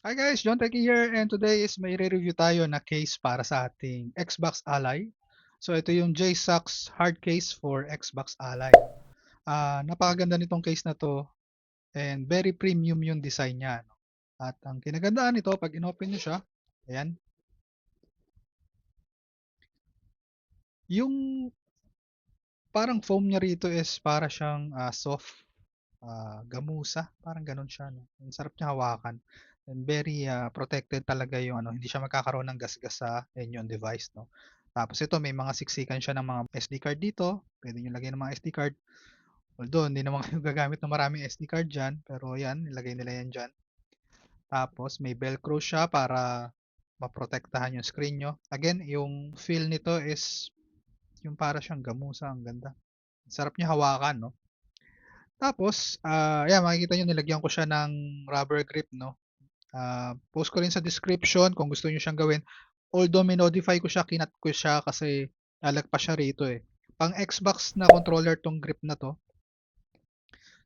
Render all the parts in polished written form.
Hi guys, John Techie here and today is may re-review tayo na case para sa ating Xbox Ally. So ito yung JSUX hard case for Xbox Ally. Napakaganda nitong case na to and very premium yung design niya. No? At ang kinagandaan nito, pag inopen nyo siya, ayan, yung parang foam niya rito is para siyang soft gamusa, parang ganun siya. No? Ang sarap niya hawakan. And very protected talaga yung ano, hindi siya magkakaroon ng gasgas sa inyong device. No? Tapos ito, may mga siksikan siya ng mga SD card dito. Pwede nyo lagay ng mga SD card. Although, hindi naman kayo gagamit ng maraming SD card dyan. Pero yan, nilagay nila yan dyan. Tapos, may velcro siya para maprotektahan yung screen nyo. Again, yung feel nito is yung para siyang gamusa. Ang ganda. Sarap niya hawakan, no? Tapos, yan, makikita nyo, nilagyan ko siya ng rubber grip, no? Post ko rin sa description kung gusto nyo siyang gawin. Although, minodify ko siya, kinat ko siya kasi lalagpas siya rito eh. Pang Xbox na controller tong grip na to.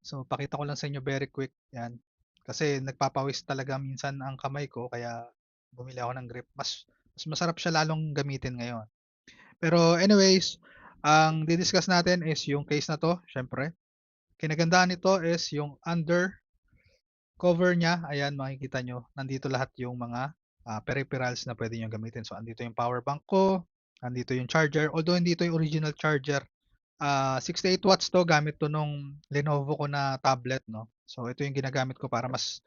So, pakita ko lang sa inyo very quick. Yan. Kasi nagpapawis talaga minsan ang kamay ko, kaya bumili ako ng grip. Mas masarap siya lalong gamitin ngayon. Pero anyways, ang didiscuss natin is yung case na to, syempre. Kinagandaan nito is yung under cover niya. Ayan, makikita nyo. Nandito lahat yung mga peripherals na pwede nyo gamitin. So, andito yung power bank ko. Andito yung charger. Although, hindi ito yung original charger. 68 watts to. Gamit to nung Lenovo ko na tablet. No? So, ito yung ginagamit ko para mas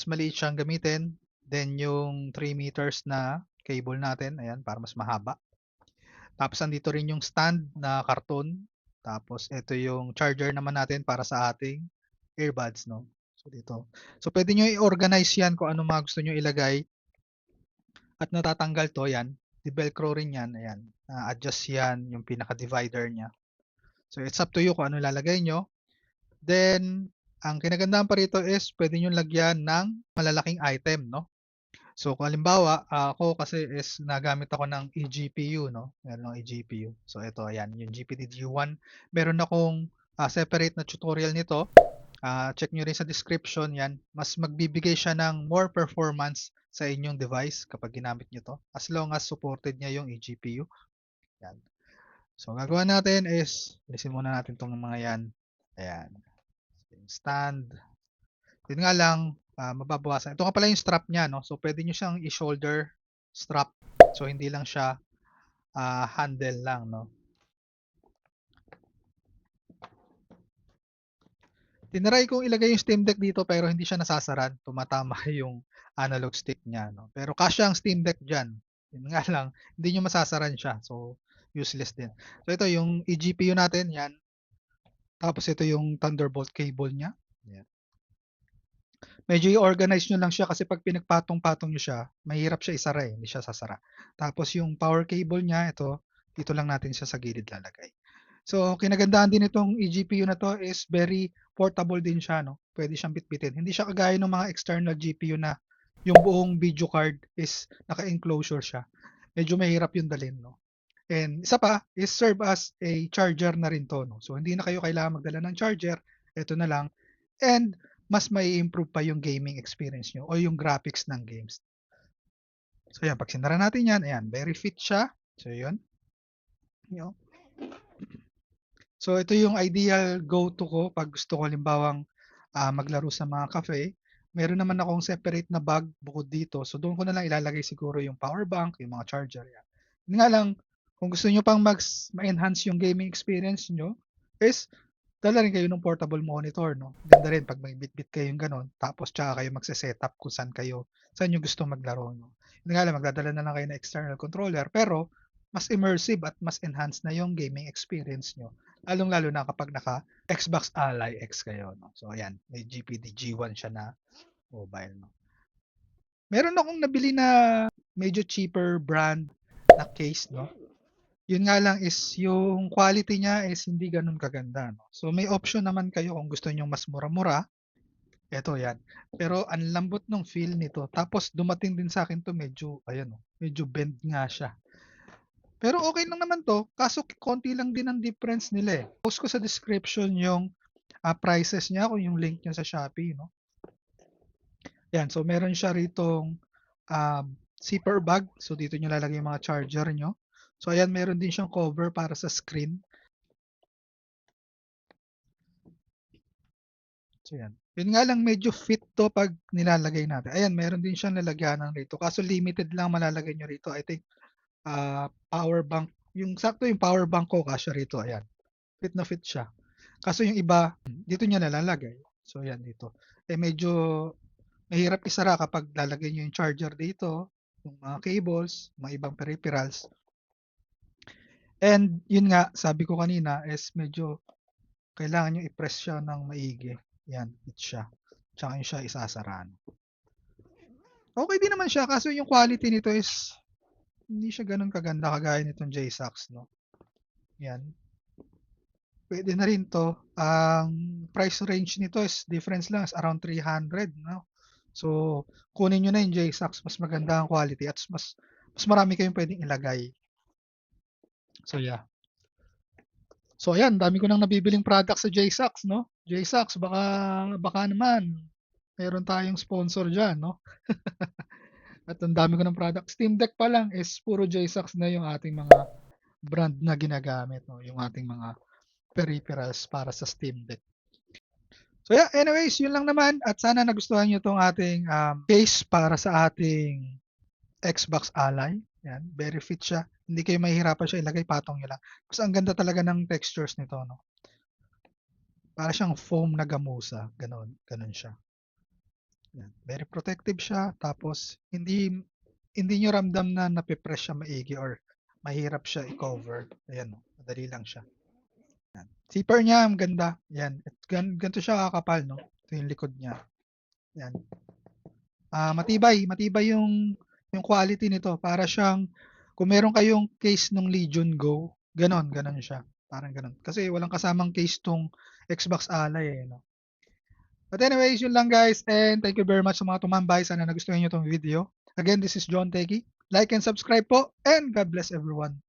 maliit siyang gamitin. Then, yung 3 meters na cable natin. Ayan, para mas mahaba. Tapos, andito rin yung stand na karton. Tapos, ito yung charger naman natin para sa ating earbuds, no? So, dito. So, pwede nyo i-organize yan kung ano mga gusto nyo ilagay. At natatanggal to, yan. Di-velcro rin yan. Ayan. Adjust yan, yung pinaka-divider niya. So, it's up to you kung ano lalagay nyo. Then, ang kinagandaan pa rito is pwede nyo lagyan ng malalaking item, no? So, kung halimbawa, ako kasi is nagamit ako ng eGPU, no? Meron ng eGPU. So, ito, ayan, yung GPD-G1. Meron akong separate na tutorial nito. Check nyo rin sa description, yan. Mas magbibigay siya ng more performance sa inyong device kapag ginamit nyo to. As long as supported niya yung eGPU. Yan. So, gagawa natin is, alisin muna natin itong mga yan. Ayan. Stand. Yun nga lang, mababawasan. Ito nga pala yung strap niya, no? So, pwede nyo siyang i-shoulder strap. So, hindi lang siya handle lang, no? Tinry kong ilagay yung Steam Deck dito pero hindi siya nasasara. Tumatama yung analog stick niya, no? Pero kasya ang Steam Deck dyan. Yun nga lang, hindi nyo masasaran siya. So, useless din. So, ito yung eGPU natin, yan. Tapos, ito yung Thunderbolt cable niya. Yan. Medyo i-organize nyo lang siya kasi pag pinagpatong-patong nyo siya, mahirap siya isara eh, hindi siya sasara. Tapos yung power cable niya, ito, dito lang natin siya sa gilid lalagay. So, kinagandaan din itong eGPU na to is very portable din siya, no? Pwede siyang bitbitin. Hindi siya kagaya ng mga external GPU na yung buong video card is naka-enclosure siya. Medyo mahirap yung dalhin, no? And isa pa is serve as a charger na rin to, no? So, hindi na kayo kailangan magdala ng charger. Ito na lang. And mas may improve pa yung gaming experience nyo o yung graphics ng games. So yan, pag sinara natin yan, ayan, very fit siya. So yun. Yun. So ito yung ideal go-to ko pag gusto ko halimbawang maglaro sa mga cafe. Meron naman akong separate na bag bukod dito. So doon ko na lang ilalagay siguro yung power bank, yung mga charger. Yan. Yun nga lang, kung gusto nyo pang ma-enhance yung gaming experience nyo, is dala rin kayo ng portable monitor, no? Ganda rin pag may bit-bit kayong ganon, tapos tsaka kayo magse-setup kung saan nyo gusto maglaro, no? Yun nga lang, magdadala na lang kayo ng external controller, pero mas immersive at mas enhanced na yung gaming experience nyo. Lalong-lalo na kapag naka Xbox Ally X kayo, no? So, ayan, may GPD G1 siya na mobile, no? Meron akong nabili na medyo cheaper brand na case, no? Yun nga lang is yung quality niya is hindi gano'n kaganda, no? So may option naman kayo kung gusto niyo mas mura-mura, eto yan. Pero ang lambot ng feel nito. Tapos dumating din sa akin 'to medyo ayan, oh, medyo bend nga siya. Pero okay lang naman 'to, kaso konti lang din ang difference nila, eh. Post ko sa description yung prices niya kung yung link niya sa Shopee, no? Yan, so meron siya ritong zipper bag. So dito nyo lalagay yung mga charger nyo. So ayan, meron din siyang cover para sa screen. So yan. Yun nga lang medyo fit to pag nilalagay natin. Ayan, meron din siyang lalagyanan rito. Kaso limited lang malalagay nyo rito. I think power bank. Yung sakto yung power bank ko kasya rito. Ayan. Fit na fit siya. Kaso yung iba, dito niya nalalagay. So yan dito. Medyo mahirap isara kapag lalagay nyo yung charger dito, yung mga cables, mga ibang peripherals. And yun nga, sabi ko kanina is medyo kailangan nyo i-press siya ng maigi. Yan, fit siya. Tsaka yung siya isasaraan. Okay din naman siya, kaso yung quality nito is hindi siya ganun kaganda kagaya nitong J-Sax, no? Yan. Pwede na rin to. Ang price range nito is difference lang is around 300, no? So, kunin nyo na yung J-Sax, mas maganda ang quality at mas marami kayong pwedeng ilagay. So, yeah. So, ayan, dami ko nang nabibiling product sa J-Sax, no? J-Sax, baka naman meron tayong sponsor dyan, no? At ang dami ko ng product. Steam Deck pa lang is puro J-Sax na yung ating mga brand na ginagamit, no? Yung ating mga peripherals para sa Steam Deck. So yeah, anyways, yun lang naman at sana nagustuhan nyo itong ating case para sa ating Xbox Ally. Yan, very fit siya. Hindi kayo mahihirapan siya ilagay, patong nyo lang. Kasi ang ganda talaga ng textures nito, no? Para siyang foam na gamusa, ganun siya. Yan, very protective siya, tapos hindi nyo ramdam na napipress siya maigi or mahirap siya i-cover. Ayan, madali lang siya. Yan. Zipper niya, ang ganda. Yan. Ganito siya kakapal, no? Ito yung likod niya. Yan. Matibay yung quality nito. Para siyang, kung meron kayong case ng Legion Go, ganon siya. Parang ganon. Kasi walang kasamang case tong Xbox Ally, no? But anyways, yun lang guys. And thank you very much sa mga tumambay. Sana nagustuhan nyo itong video. Again, this is John Teki. Like and subscribe po. And God bless everyone.